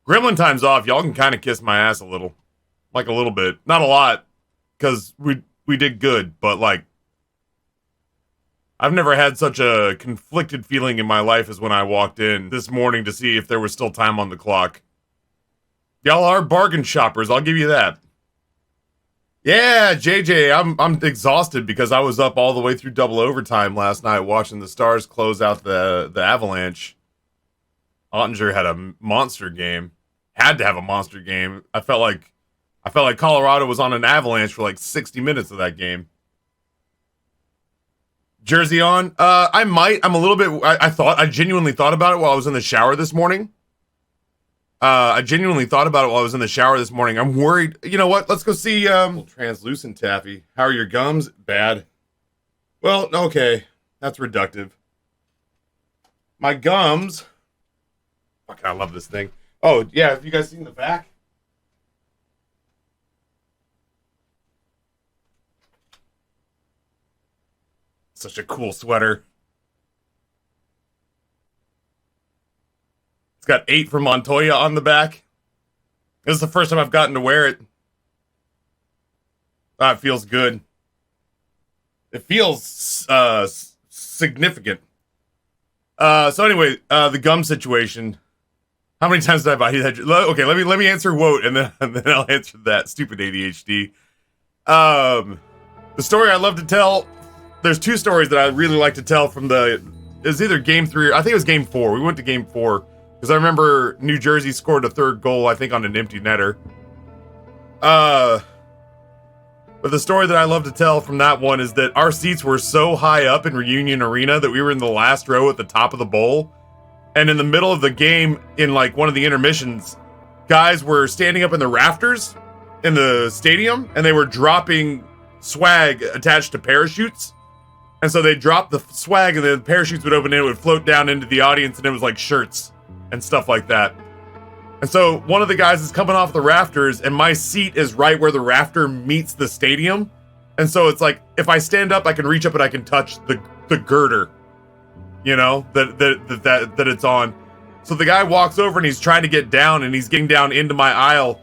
Gremlin time's off. Y'all can kind of kiss my ass a little. Like a little bit. Not a lot. Because we did good. But like, I've never had such a conflicted feeling in my life as when I walked in this morning to see if there was still time on the clock. Y'all are bargain shoppers, I'll give you that. Yeah, JJ, I'm exhausted because I was up all the way through double overtime last night watching the Stars close out the Avalanche. Ottinger had a monster game. Had to have a monster game. I felt like Colorado was on an avalanche for like 60 minutes of that game. Jersey on? I might. I'm a little bit. I genuinely thought about it while I was in the shower this morning. I'm worried. You know what? Let's go see translucent taffy. How are your gums? Bad. Well, okay. That's reductive. My gums. Fuck, I love this thing. Oh, yeah. Have you guys seen the back? Such a cool sweater. It's got 8 from Montoya on the back. This is the first time I've gotten to wear it. It feels good. It feels significant. So anyway, the gum situation. How many times did I buy that? Okay, let me answer Woat and then I'll answer that stupid ADHD. The story I love to tell. There's 2 stories that I really like to tell from it was either game 3 or I think it was game 4. We went to game 4 because I remember New Jersey scored a 3rd goal, I think on an empty netter. But the story that I love to tell from that one is that our seats were so high up in Reunion Arena that we were in the last row at the top of the bowl. And in the middle of the game, in like one of the intermissions, guys were standing up in the rafters in the stadium and they were dropping swag attached to parachutes. And so they dropped the swag and the parachutes would open and it would float down into the audience and it was like shirts and stuff like that. And so one of the guys is coming off the rafters and my seat is right where the rafter meets the stadium. And so it's like, if I stand up, I can reach up and I can touch the girder, you know, that it's on. So the guy walks over and he's trying to get down and he's getting down into my aisle.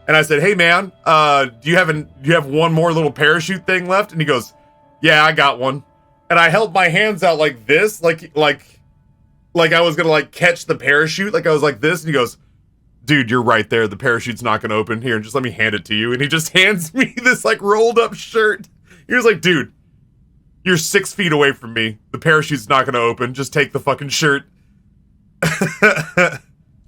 And I said, "Hey man, do you have one more little parachute thing left?" And he goes, "Yeah, I got one." And I held my hands out like this, like I was gonna like catch the parachute, like I was like this. And he goes, "Dude, you're right there. The parachute's not gonna open. Here, just let me hand it to you." And he just hands me this like rolled up shirt. He was like, "Dude, you're 6 feet away from me. The parachute's not gonna open. Just take the fucking shirt."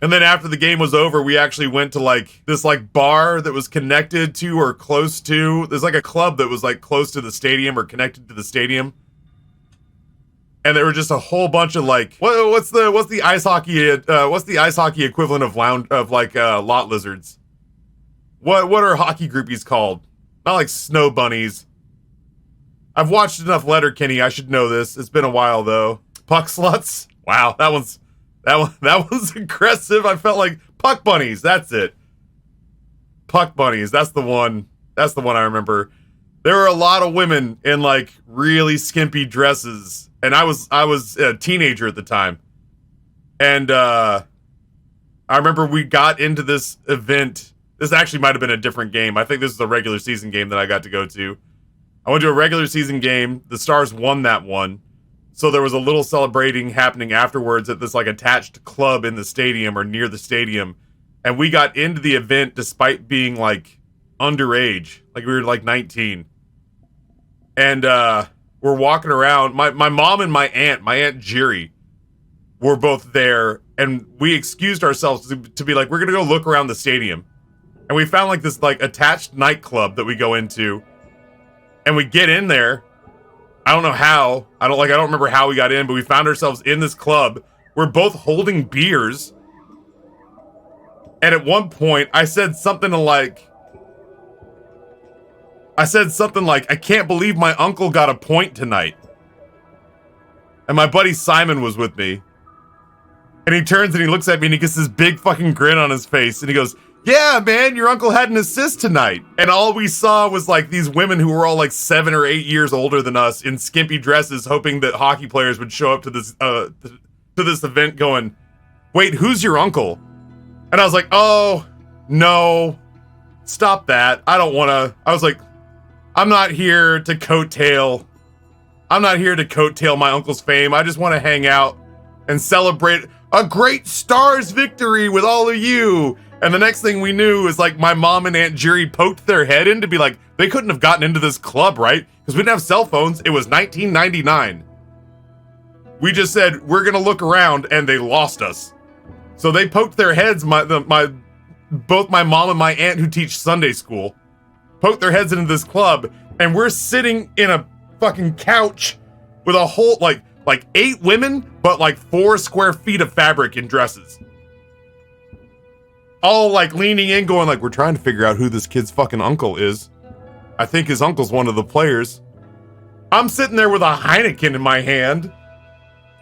And then after the game was over, we actually went to like this like bar that was connected to or close to. There's like a club that was like close to the stadium or connected to the stadium. And there were just a whole bunch of like what's the ice hockey equivalent of lot lizards? What are hockey groupies called? Not like snow bunnies. I've watched enough Letterkenny. I should know this. It's been a while though. Puck sluts. Wow, that was aggressive. I felt like puck bunnies. That's it. Puck bunnies. That's the one. That's the one I remember. There were a lot of women in like really skimpy dresses, and I was a teenager at the time. And I remember we got into this event. This actually might have been a different game. I think this is a regular season game that I got to go to. I went to a regular season game. The Stars won that one. So there was a little celebrating happening afterwards at this like attached club in the stadium or near the stadium. And we got into the event despite being like underage. Like we were like 19. And we're walking around. My mom and my aunt Jiri, were both there. And we excused ourselves to be like, we're going to go look around the stadium. And we found like this like attached nightclub that we go into. And we get in there. I don't know how. I don't remember how we got in, but we found ourselves in this club. We're both holding beers. And at one point, I said something like, I can't believe my uncle got a point tonight. And my buddy Simon was with me. And he turns and he looks at me and he gets this big fucking grin on his face. And he goes, "Yeah, man, your uncle had an assist tonight." And all we saw was like these women who were all like 7 or 8 years older than us in skimpy dresses, hoping that hockey players would show up to this event going, "Wait, who's your uncle?" And I was like, oh, no, stop that. I don't want to. I was like, I'm not here to coattail. I'm not here to coattail my uncle's fame. I just want to hang out and celebrate a great Stars victory with all of you. And the next thing we knew is like my mom and Aunt Jerry poked their head in to be like, they couldn't have gotten into this club, right? Because we didn't have cell phones. It was 1999. We just said, we're going to look around, and they lost us. So they poked their heads, both my mom and my aunt who teach Sunday school, poked their heads into this club, and we're sitting in a fucking couch with a whole, like 8 women, but like 4 square feet of fabric in dresses. All like leaning in, going like, we're trying to figure out who this kid's fucking uncle is. I think his uncle's one of the players. I'm sitting there with a Heineken in my hand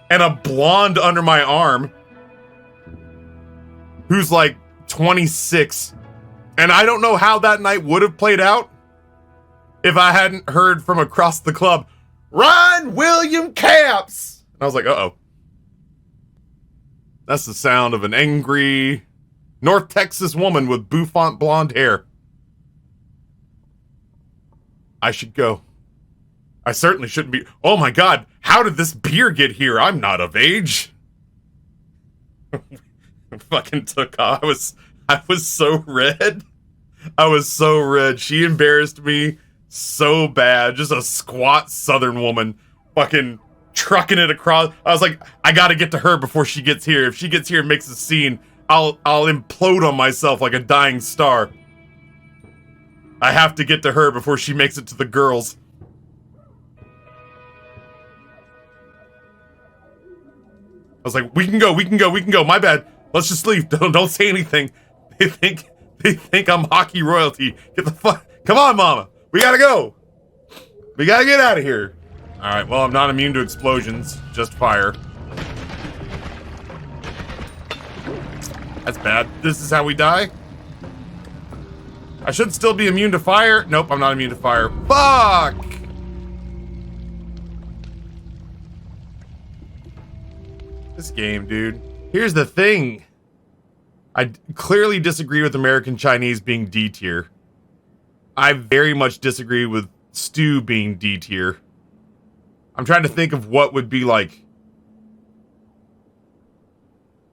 and a blonde under my arm who's like 26. And I don't know how that night would have played out if I hadn't heard from across the club, Ron William Caps. And I was like, uh-oh. That's the sound of an angry North Texas woman with bouffant blonde hair. I should go. I certainly shouldn't be. Oh my God, how did this beer get here? I'm not of age. Fucking took off. I was so red. I was so red. She embarrassed me so bad. Just a squat Southern woman fucking trucking it across. I was like, I gotta get to her before she gets here. If she gets here and makes a scene, I'll implode on myself like a dying star. I have to get to her before she makes it to the girls. I was like, we can go. My bad. Let's just leave. Don't say anything. They think I'm hockey royalty. Get the fuck. Come on, mama. We gotta go. We gotta get out of here. All right. Well, I'm not immune to explosions. Just fire. That's bad. This is how we die? I should still be immune to fire. Nope, I'm not immune to fire. Fuck! This game, dude. Here's the thing. I clearly disagree with American Chinese being D tier. I very much disagree with stew being D tier. I'm trying to think of what would be like.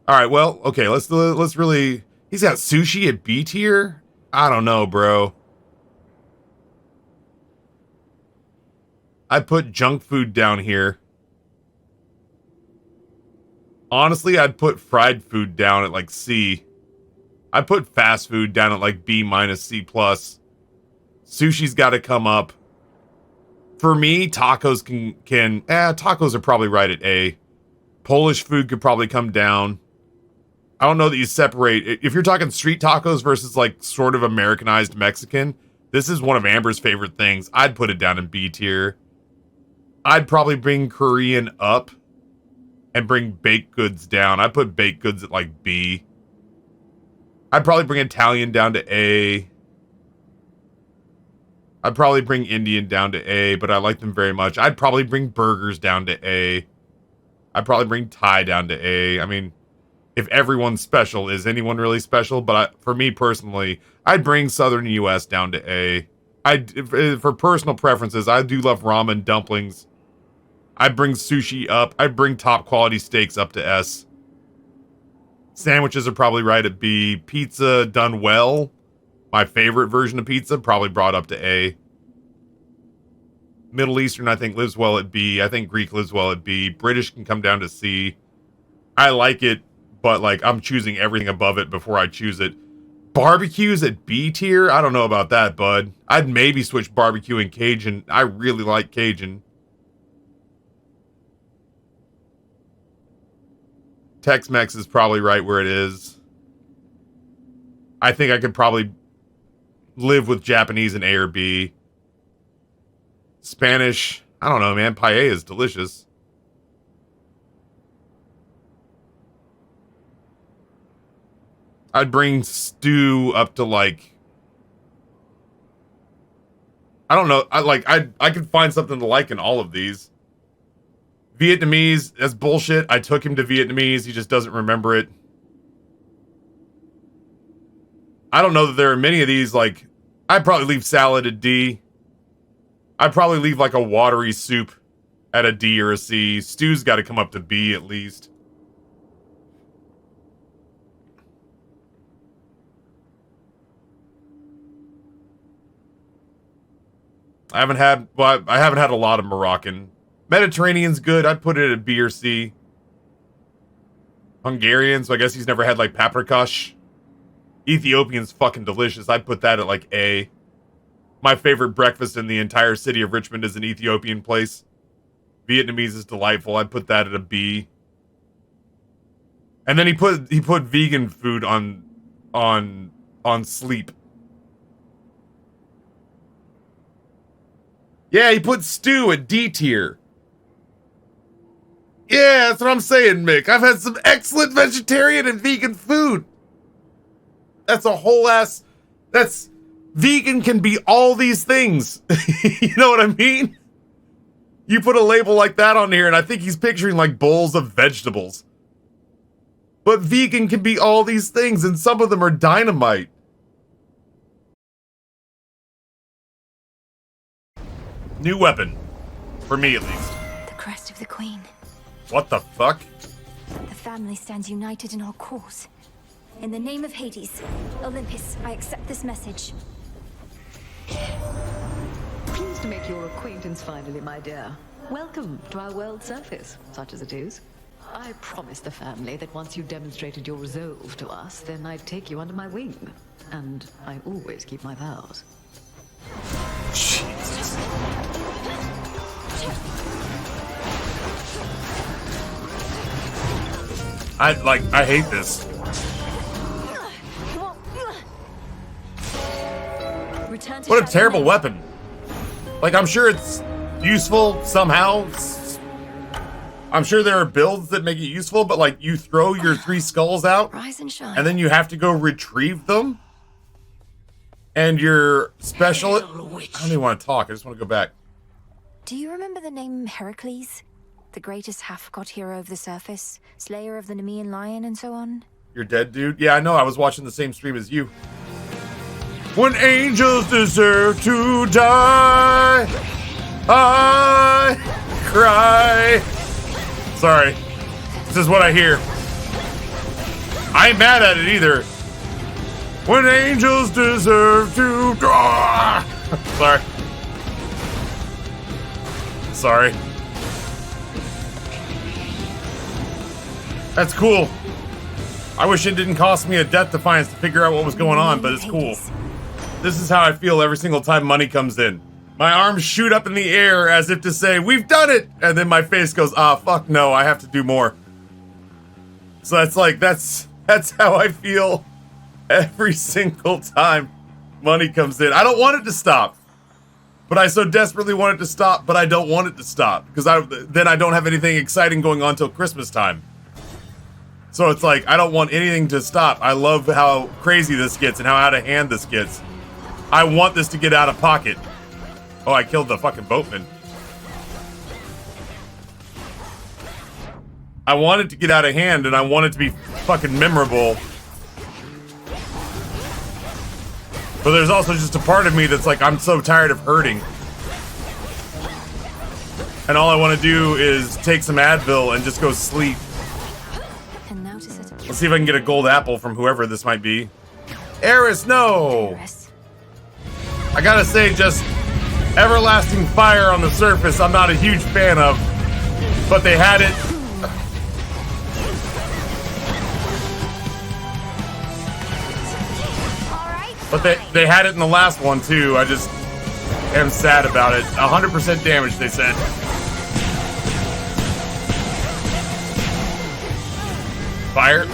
All right, well, okay, let's really. He's got sushi at B tier. I don't know, bro. I put junk food down here. Honestly, I'd put fried food down at like C. I put fast food down at like B minus C plus. Sushi's got to come up. For me, tacos tacos are probably right at A. Polish food could probably come down. I don't know that you separate. If you're talking street tacos versus like sort of Americanized Mexican, this is one of Amber's favorite things. I'd put it down in B tier. I'd probably bring Korean up and bring baked goods down. I'd put baked goods at like B. I'd probably bring Italian down to A. I'd probably bring Indian down to A, but I like them very much. I'd probably bring burgers down to A. I'd probably bring Thai down to A. I mean, if everyone's special, is anyone really special? But for me personally, I'd bring Southern U.S. down to A. For personal preferences, I do love ramen, dumplings. I'd bring sushi up. I'd bring top quality steaks up to S. Sandwiches are probably right at B. Pizza done well, my favorite version of pizza, probably brought up to A. Middle Eastern, I think, lives well at B. I think Greek lives well at B. British can come down to C. I like it, but like I'm choosing everything above it before I choose it. Barbecues at B tier? I don't know about that, bud. I'd maybe switch barbecue and Cajun. I really like Cajun. Tex-Mex is probably right where it is. I think I could probably live with Japanese in A or B. Spanish, I don't know, man. Paella is delicious. I'd bring stew up to like, I don't know. I could find something to like in all of these. Vietnamese, that's bullshit. I took him to Vietnamese. He just doesn't remember it. I don't know that there are many of these. Like, I'd probably leave salad at D. I'd probably leave like a watery soup at a D or a C. Stew's got to come up to B at least. I haven't had a lot of Moroccan. Mediterranean's good. I'd put it at B or C. Hungarian, so I guess he's never had like paprikash. Ethiopian's fucking delicious. I'd put that at like A. My favorite breakfast in the entire city of Richmond is an Ethiopian place. Vietnamese is delightful. I'd put that at a B. And then he put vegan food on sleep. Yeah, he put stew at D tier. Yeah, that's what I'm saying, Mick. I've had some excellent vegetarian and vegan food. That's a whole ass... Vegan can be all these things. You know what I mean? You put a label like that on here, and I think he's picturing like bowls of vegetables. But vegan can be all these things, and some of them are dynamite. New weapon. For me, at least. The crest of the Queen. What the fuck? The family stands united in our cause. In the name of Hades, Olympus, I accept this message. Pleased to make your acquaintance finally, my dear. Welcome to our world surface, such as it is. I promised the family that once you demonstrated your resolve to us, then I'd take you under my wing. And I always keep my vows. Jesus. I hate this. What a terrible weapon. Like, I'm sure it's useful somehow. I'm sure there are builds that make it useful, but like, you throw your 3 skulls out, Rise and shine. and then you have to go retrieve them. And your special... I don't even want to talk. I just want to go back. Do you remember the name Heracles? The greatest half-god hero of the surface, slayer of the Nemean lion, and so on? You're dead, dude? Yeah, I know. I was watching the same stream as you. When angels deserve to die, I cry. Sorry. This is what I hear. I ain't mad at it either. When angels deserve to die. Sorry. Sorry. That's cool. I wish it didn't cost me a death defiance to figure out what was going on, but it's cool. This is how I feel every single time money comes in. My arms shoot up in the air as if to say, we've done it! And then my face goes, ah, fuck no, I have to do more. So that's like, that's how I feel every single time money comes in. I don't want it to stop. But I so desperately want it to stop, but I don't want it to stop. Because then I don't have anything exciting going on till Christmas time. So it's like, I don't want anything to stop. I love how crazy this gets and how out of hand this gets. I want this to get out of pocket. Oh, I killed the fucking boatman. I want it to get out of hand, and I want it to be fucking memorable. But there's also just a part of me that's like, I'm so tired of hurting. And all I want to do is take some Advil and just go sleep. And now to set up. Let's see if I can get a gold apple from whoever this might be. Eris, no! Eris. I gotta say, just everlasting fire on the surface, I'm not a huge fan of. But they had it. But they had it in the last one, too. I just am sad about it. 100% damage, they said. Fire.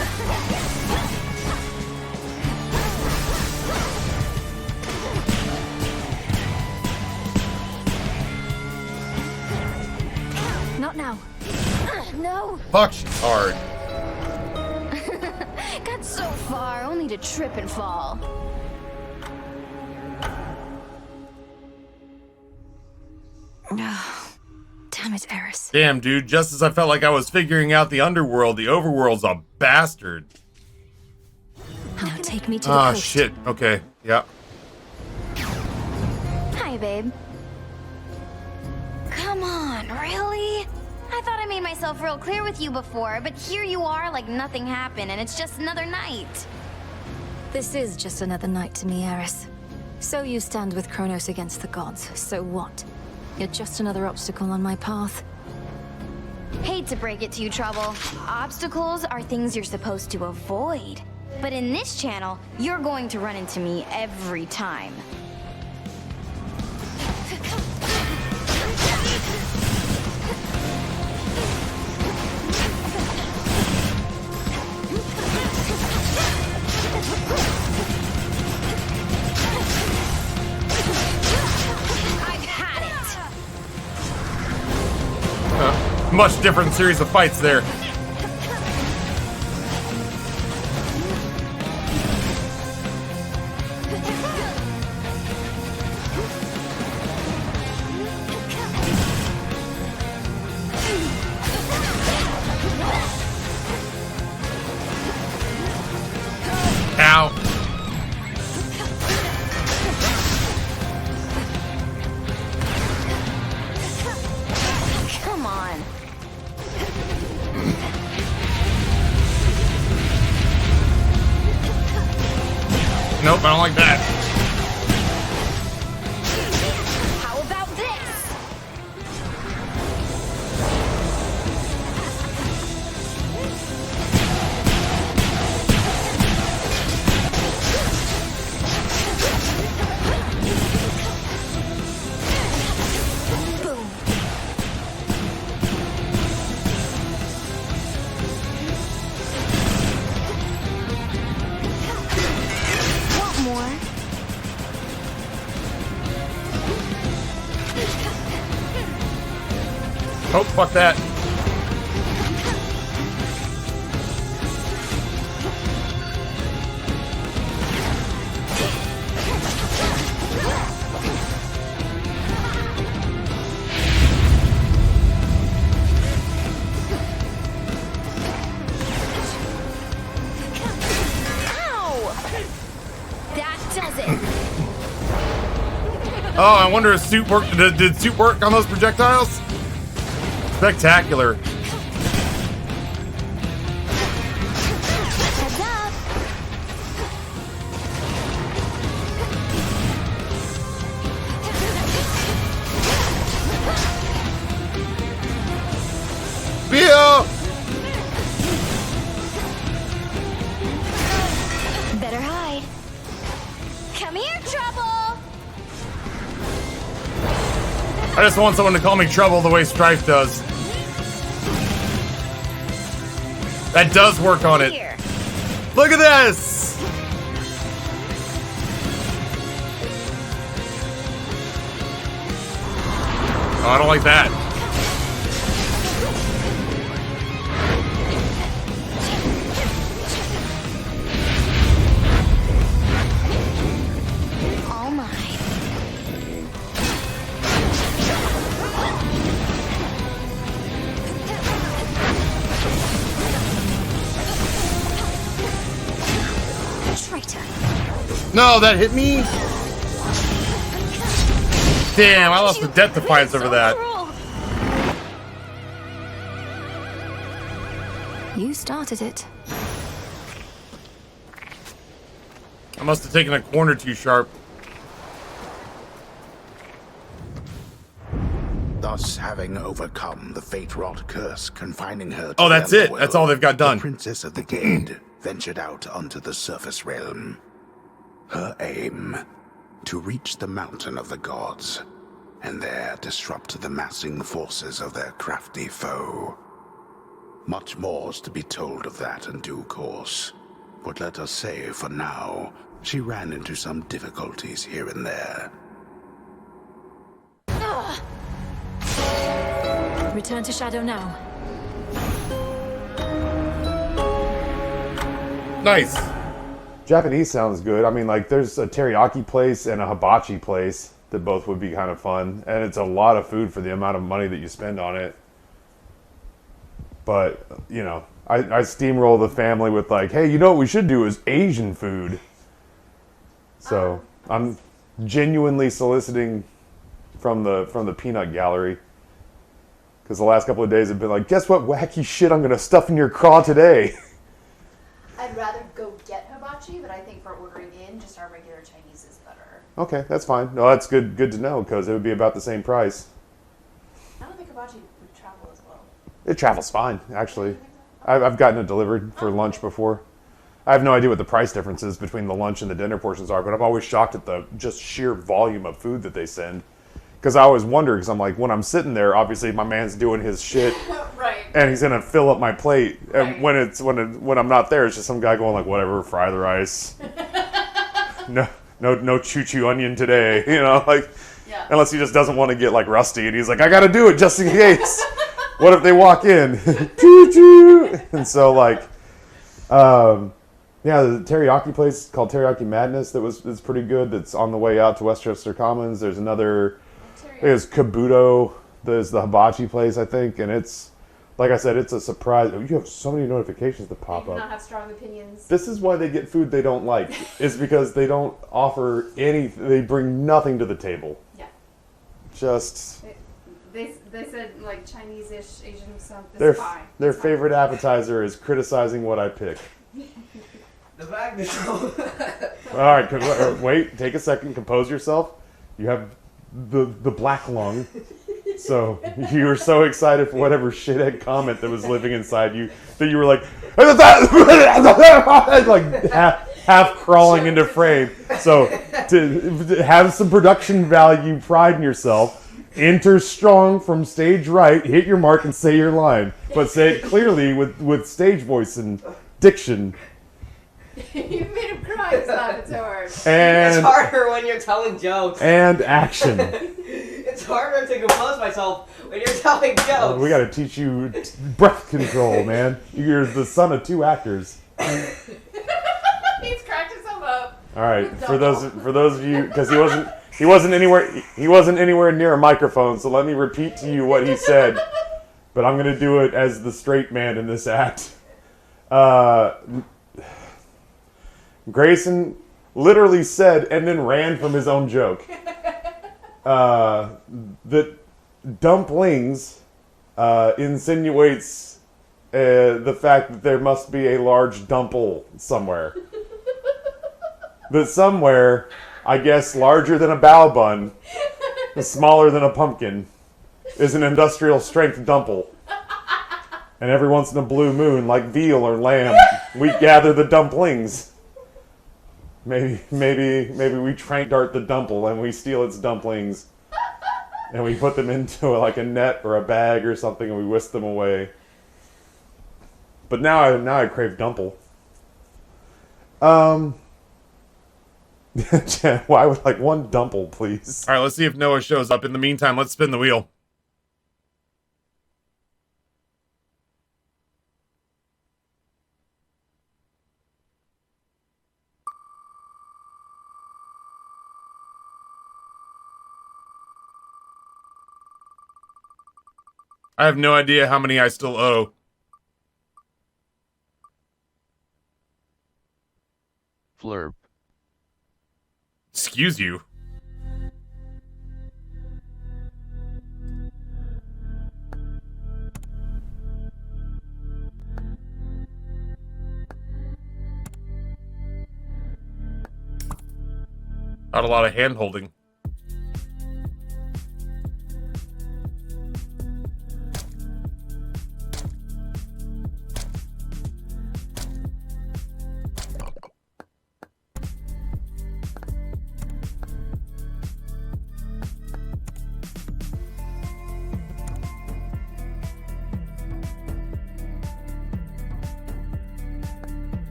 Not now. No. Fuck, she's hard. Got so far, only to trip and fall. Oh, damn it, Eris. Damn, dude. Just as I felt like I was figuring out the underworld, the overworld's a bastard. Now take take me to the Ah, coast. shit. Okay. Yeah. Hi, babe. Come on, really? I thought I made myself real clear with you before, but here you are like nothing happened and it's just another night. This is just another night to me, Eris. So you stand with Kronos against the gods. So what? You're just another obstacle on my path. Hate to break it to you, Trouble. Obstacles are things you're supposed to avoid. But in this channel, you're going to run into me every time. I've had it! Much different series of fights there. Ow. Come on. Nope, I don't like that. How about this? Boom. Want more? Oh, fuck that. Ow! That does it. Oh, I wonder if suit work. Did suit work on those projectiles? Spectacular. Heads up. Bill! Better hide. Come here, Trouble. I just want someone to call me Trouble the way Strife does. That does work on it. Here. Look at this! Oh, I don't like that. All mine. Traitor. No, that hit me? Damn, I lost the death defiance over that. You started it. I must have taken a corner too sharp. Thus, having overcome the fate-wrought curse confining her to Oh, that's the it. That's all they've got done. The Princess of the Gate ventured out onto the surface realm. Her aim, to reach the mountain of the gods, and there disrupt the massing forces of their crafty foe. Much more's to be told of that in due course, but let us say, for now, she ran into some difficulties here and there. Return to Shadow now. Nice. Japanese sounds good. I mean, like, there's a teriyaki place and a hibachi place that both would be kind of fun. And it's a lot of food for the amount of money that you spend on it. But, you know, I steamroll the family with, like, hey, you know what we should do is Asian food. So I'm genuinely soliciting from the peanut gallery. Because the last couple of days have been like, guess what wacky shit I'm going to stuff in your craw today? I'd rather go get hibachi, but I think for ordering in, just our regular Chinese is better. Okay, that's fine. No, that's good to know, because it would be about the same price. I don't think hibachi would travel as well. It travels fine, actually. I've gotten it delivered for lunch before. I have no idea what the price differences between the lunch and the dinner portions are, but I'm always shocked at the just sheer volume of food that they send. Because I always wonder, because I'm like, when I'm sitting there, obviously my man's doing his shit, Right. and he's gonna fill up my plate. Right. And when I'm not there, it's just some guy going like, whatever, fry the rice. no choo-choo onion today, you know, like. Yeah. Unless he just doesn't want to get like rusty, and he's like, I gotta do it just in case. What if they walk in? Choo-choo! And so like, yeah, the teriyaki place called Teriyaki Madness is pretty good. That's on the way out to Westchester Commons. There's another. There's Kabuto. There's the hibachi place, I think, and it's, like I said, it's a surprise. You have so many notifications to pop They do up. not have strong opinions. This is why they get food they don't like. Is because they don't offer any. They bring nothing to the table. Yeah. Just They said like Chinese-ish, Asian something. their favorite appetizer is criticizing what I pick. The fact that All right, wait, take a second, compose yourself. You have the black lung, so you were so excited for whatever shithead comment that was living inside you that you were like, like half crawling into frame. So to have some production value, pride in yourself. Enter strong from stage right, hit your mark, and say your line, but say it clearly with stage voice and diction. You made him cry, Subathon. And it's harder when you're telling jokes. And action. It's harder to compose myself when you're telling jokes. We gotta teach you breath control, man. You're the son of two actors. He's cracked himself up. All right, for those of you, because he wasn't anywhere near a microphone, so let me repeat to you what he said. But I'm gonna do it as the straight man in this act. Grayson literally said and then ran from his own joke. That dumplings insinuates the fact that there must be a large dumple somewhere. That somewhere, I guess larger than a bao bun, smaller than a pumpkin, is an industrial strength dumple. And every once in a blue moon, like veal or lamb, we gather the dumplings. Maybe we trank dart the dumple and we steal its dumplings and we put them into like a net or a bag or something and we whisk them away. But now I crave dumple. Why would like one dumple, please? All right, let's see if Noah shows up. In the meantime, let's spin the wheel. I have no idea how many I still owe. Flurp. Excuse you. Not a lot of hand holding.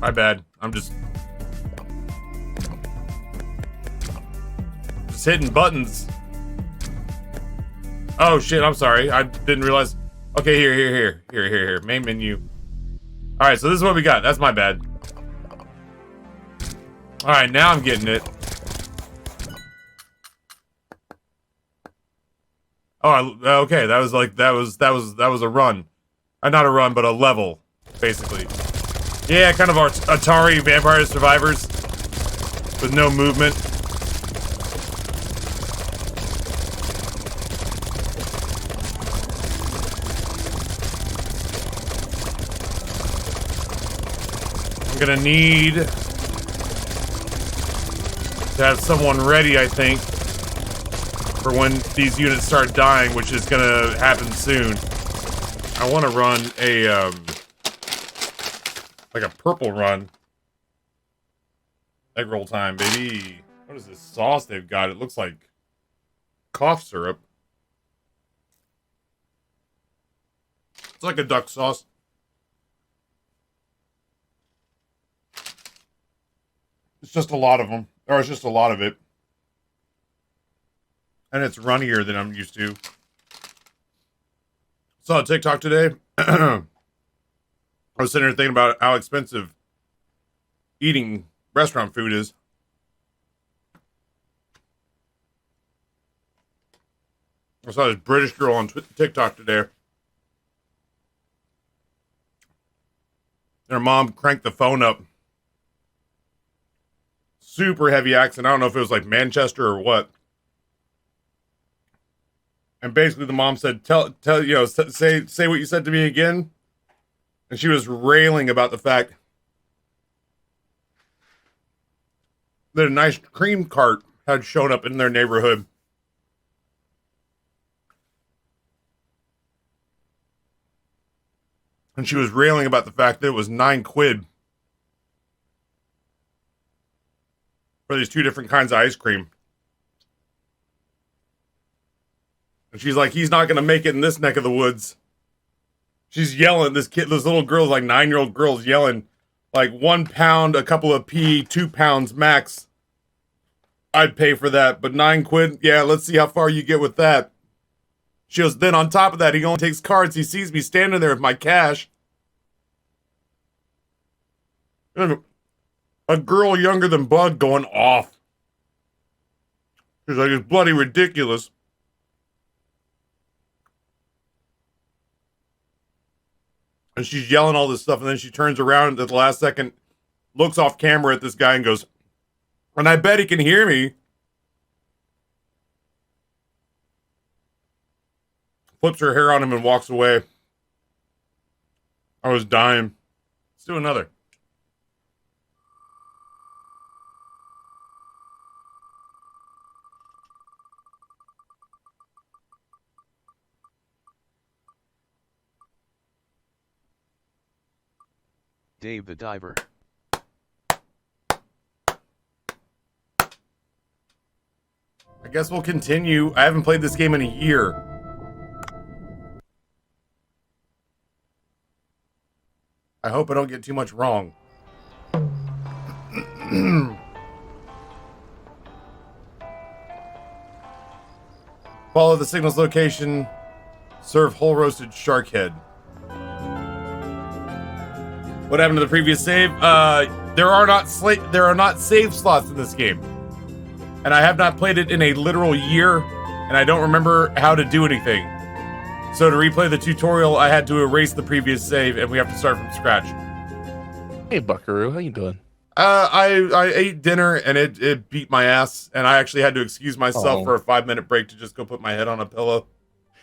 My bad. I'm just hitting buttons. Oh shit, I'm sorry. I didn't realize. Okay, here. Main menu. Alright, so this is what we got. That's my bad. All right, now I'm getting it. Oh, okay. That was a run. Not a run, but a level, basically. Yeah, kind of Atari Vampire Survivors with no movement. I'm gonna need to have someone ready, I think, for when these units start dying, which is gonna happen soon. I want to run a like a purple run. Egg roll time, baby. What is this sauce they've got? It looks like cough syrup. It's like a duck sauce. It's just a lot of them. Or it's just a lot of it. And it's runnier than I'm used to. Saw a TikTok today. I was sitting here thinking about how expensive eating restaurant food is. I saw this British girl on TikTok today. And her mom cranked the phone up. Super heavy accent. I don't know if it was like Manchester or what. And basically the mom said, tell you know, say what you said to me again. And she was railing about the fact that a nice cream cart had shown up in their neighborhood. And she was railing about the fact that it was £9 for these two different kinds of ice cream. And she's like, he's not going to make it in this neck of the woods. She's yelling, this little girl's like 9-year-old girl's yelling, like 1 pound, a couple of pea, 2 pounds max. I'd pay for that, but £9, yeah, let's see how far you get with that. She goes, then on top of that, he only takes cards. He sees me standing there with my cash. A girl younger than Bud going off. She's like, it's bloody ridiculous. And she's yelling all this stuff, and then she turns around at the last second, looks off camera at this guy and goes, and I bet he can hear me. Flips her hair on him and walks away. I was dying. Let's do another. Dave the Diver. I guess we'll continue. I haven't played this game in a year. I hope I don't get too much wrong. Follow the signal's location. Serve whole roasted shark head. What happened to the previous save? There are not save slots in this game. And I have not played it in a literal year, and I don't remember how to do anything. So to replay the tutorial, I had to erase the previous save, and we have to start from scratch. Hey, Buckaroo, how you doing? I ate dinner, and it beat my ass, and I actually had to excuse myself for a 5-minute break to just go put my head on a pillow.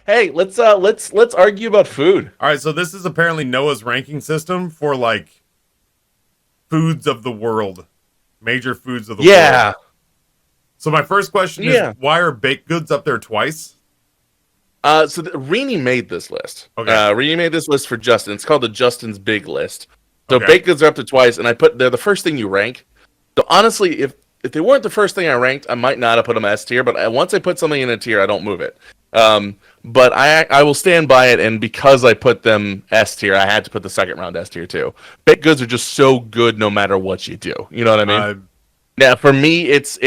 Hey, let's argue about food. All right, so this is apparently Noah's ranking system for like foods of the world, major foods of the world. Yeah. So my first question is, why are baked goods up there twice? So Rini made this list. Okay. Rini made this list for Justin. It's called the Justin's Big List. So baked goods are up to twice, and they're the first thing you rank. So honestly, if they weren't the first thing I ranked, I might not have put them S tier. But once I put something in a tier, I don't move it. But I will stand by it, and because I put them S tier, I had to put the second round S tier too. Baked goods are just so good no matter what you do. You know what I mean? Yeah, for me, it's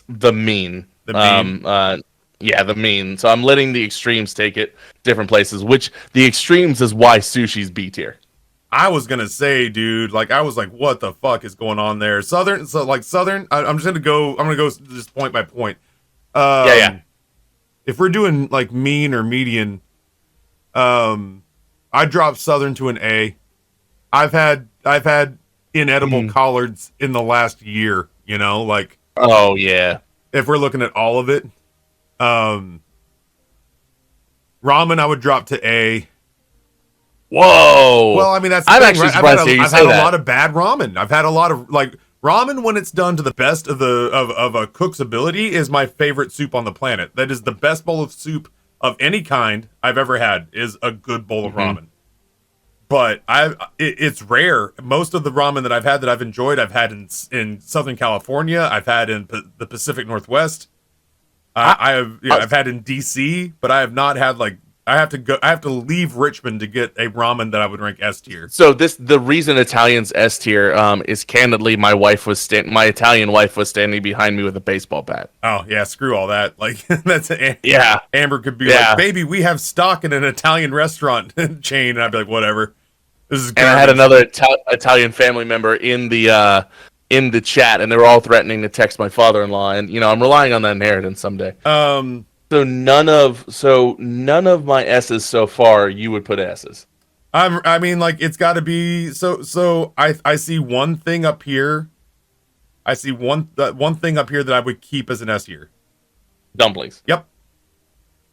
the mean. The mean. Yeah, the mean. So I'm letting the extremes take it different places, which the extremes is why sushi's B tier. I was gonna say, dude, like I was like, what the fuck is going on there? Southern, so like Southern. I'm just gonna go. I'm gonna go just point by point. Yeah. If we're doing like mean or median, I dropped Southern to an A. I've had inedible collards in the last year. You know, like Oh yeah. if we're looking at all of it, ramen I would drop to A. Whoa. Well, I mean that's the I'm thing, actually right? surprised to hear you I've say had that. a lot of bad ramen. I've had a lot of like ramen when it's done to the best of of a cook's ability is my favorite soup on the planet. That is the best bowl of soup of any kind I've ever had is a good bowl of ramen. But it's rare. Most of the ramen that I've enjoyed, I've had in Southern California. I've had in the Pacific Northwest. I've had in DC, but I have not had like I have to leave Richmond to get a ramen that I would rank S tier. So the reason Italian's S tier is candidly my Italian wife was standing behind me with a baseball bat. Oh yeah, screw all that. Like that's Yeah. Amber could be Yeah. like, baby, we have stock in an Italian restaurant chain, and I'd be like, whatever. This is And I had another Italian family member in the chat, and they were all threatening to text my father-in-law. And I'm relying on that inheritance someday. So none of my S's so far you would put S's. I mean, like it's got to be so. I see one thing up here. I see one thing up here that I would keep as an S tier. Dumplings. Yep.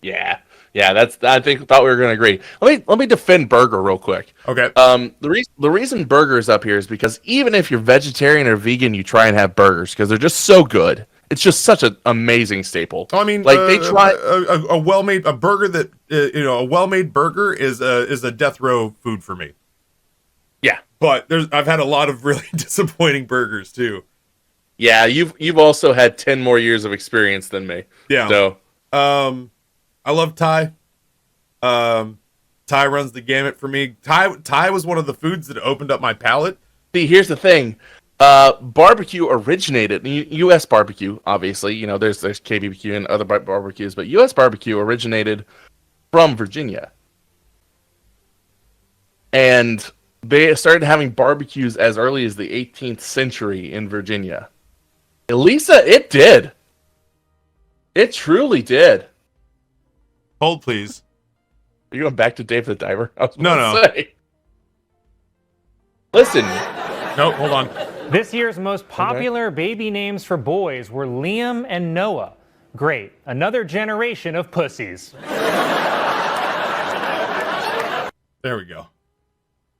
Yeah. I thought we were going to agree. Let me defend burger real quick. Okay. The reason burger is up here is because even if you're vegetarian or vegan, you try and have burgers because they're just so good. It's just such an amazing staple. I mean, like they try a well-made burger that a well-made burger is a death row food for me. Yeah, but I've had a lot of really disappointing burgers too. Yeah, you've also had 10 more years of experience than me. Yeah. So, I love Thai. Thai runs the gamut for me. Thai was one of the foods that opened up my palate. See, here's the thing. Barbecue originated, U.S. barbecue, obviously, there's KBBQ and other barbecues, but U.S. barbecue originated from Virginia. And they started having barbecues as early as the 18th century in Virginia. Elisa, it did. It truly did. Hold, please. Are you going back to Dave the Diver? No. Say. Listen. Nope, hold on. This year's most popular baby names for boys were Liam and Noah. Great. Another generation of pussies. There we go.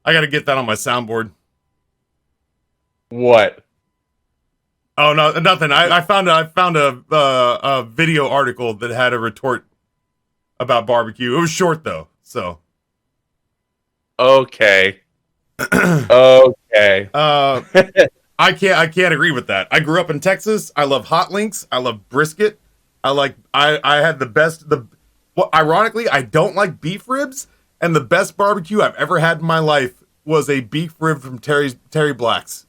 I got to get that on my soundboard. What? Oh, no, nothing. I found a video article that had a retort about barbecue. It was short, though, so. Okay. Okay. I can't agree with that. I grew up in Texas. I love hot links. I love brisket. I had the best ironically, I don't like beef ribs, and the best barbecue I've ever had in my life was a beef rib from Terry Black's.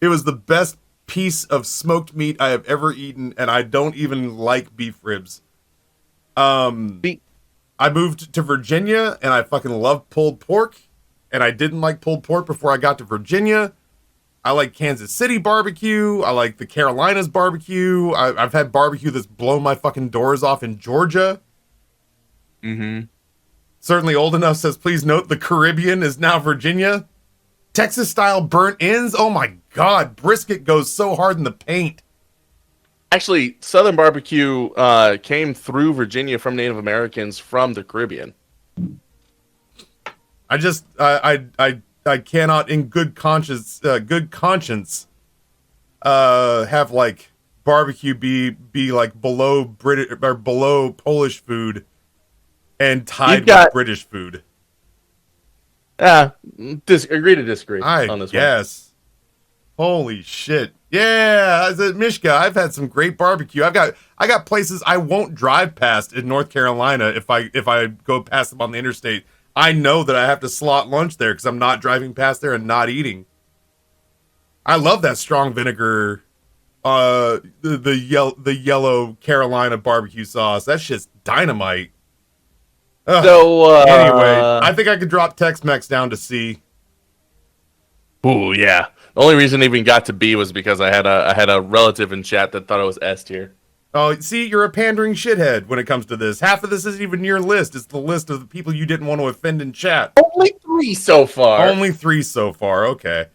It was the best piece of smoked meat I have ever eaten, and I don't even like beef ribs. I moved to Virginia, and I fucking love pulled pork. And I didn't like pulled pork before I got to Virginia. I like Kansas City barbecue. I like the Carolinas barbecue. I've had barbecue that's blown my fucking doors off in Georgia. Mm-hmm. Certainly old enough says, please note the Caribbean is now Virginia. Texas style burnt ends. Oh my God. Brisket goes so hard in the paint. Actually, Southern barbecue came through Virginia from Native Americans from the Caribbean. I cannot in good conscience have like barbecue be like below British or below Polish food and tied with British food. Agree to disagree on this one. Yes. Holy shit. Yeah, as a Mishka, I've had some great barbecue. I got places I won't drive past in North Carolina if I go past them on the interstate. I know that I have to slot lunch there because I'm not driving past there and not eating. I love that strong vinegar, the yellow Carolina barbecue sauce. That shit's dynamite. Ugh. So anyway, I think I could drop Tex-Mex down to C. Ooh, yeah. The only reason it even got to B was because I had a relative in chat that thought it was S tier. Oh, see, you're a pandering shithead when it comes to this. Half of this isn't even your list. It's the list of the people you didn't want to offend in chat. Only 3 so far. Only 3 so far. Okay.